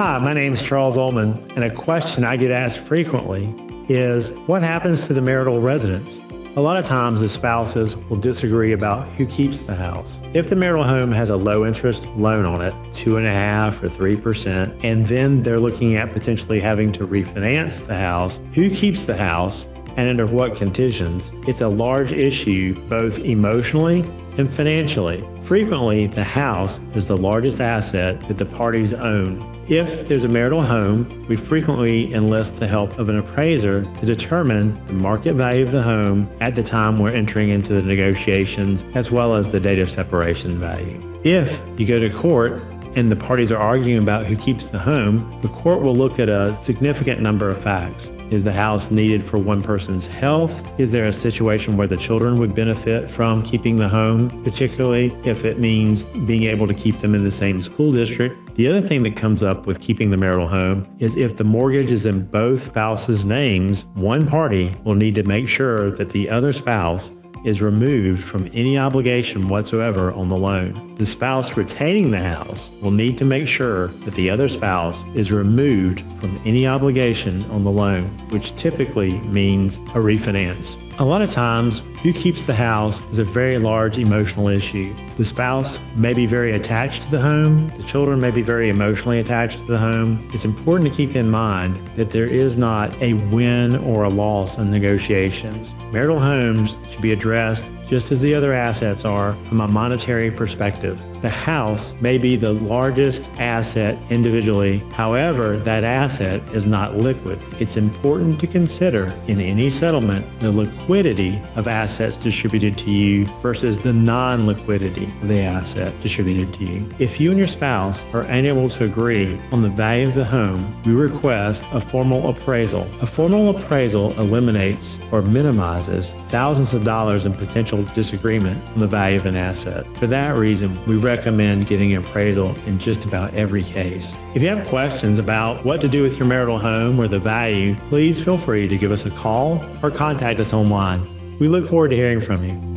Hi, my name is Charles Ullman, and a question I get asked frequently is, what happens to the marital residence? A lot of times the spouses will disagree about who keeps the house. If the marital home has a low interest loan on it, 2.5% or 3%, and then they're looking at potentially having to refinance the house, who keeps the house and under what conditions? It's a large issue both emotionally and financially. Frequently, the house is the largest asset that the parties own. If there's a marital home, we frequently enlist the help of an appraiser to determine the market value of the home at the time we're entering into the negotiations, as well as the date of separation value. If you go to court and the parties are arguing about who keeps the home, the court will look at a significant number of facts. Is the house needed for one person's health? Is there a situation where the children would benefit from keeping the home, particularly if it means being able to keep them in the same school district? The other thing that comes up with keeping the marital home is if the mortgage is in both spouses' names, one party will need to make sure that the other spouse is removed from any obligation whatsoever on the loan. The spouse retaining the house will need to make sure that the other spouse is removed from any obligation on the loan, which typically means a refinance. A lot of times, who keeps the house is a very large emotional issue. The spouse may be very attached to the home. The children may be very emotionally attached to the home. It's important to keep in mind that there is not a win or a loss in negotiations. Marital homes should be addressed just as the other assets are from a monetary perspective. The house may be the largest asset individually. However, that asset is not liquid. It's important to consider in any settlement the liquidity of assets distributed to you versus the non-liquidity of the asset distributed to you. If you and your spouse are unable to agree on the value of the home, we request a formal appraisal. A formal appraisal eliminates or minimizes thousands of dollars in potential disagreement on the value of an asset. For that reason, we recommend getting an appraisal in just about every case. If you have questions about what to do with your marital home or the value, please feel free to give us a call or contact us online. We look forward to hearing from you.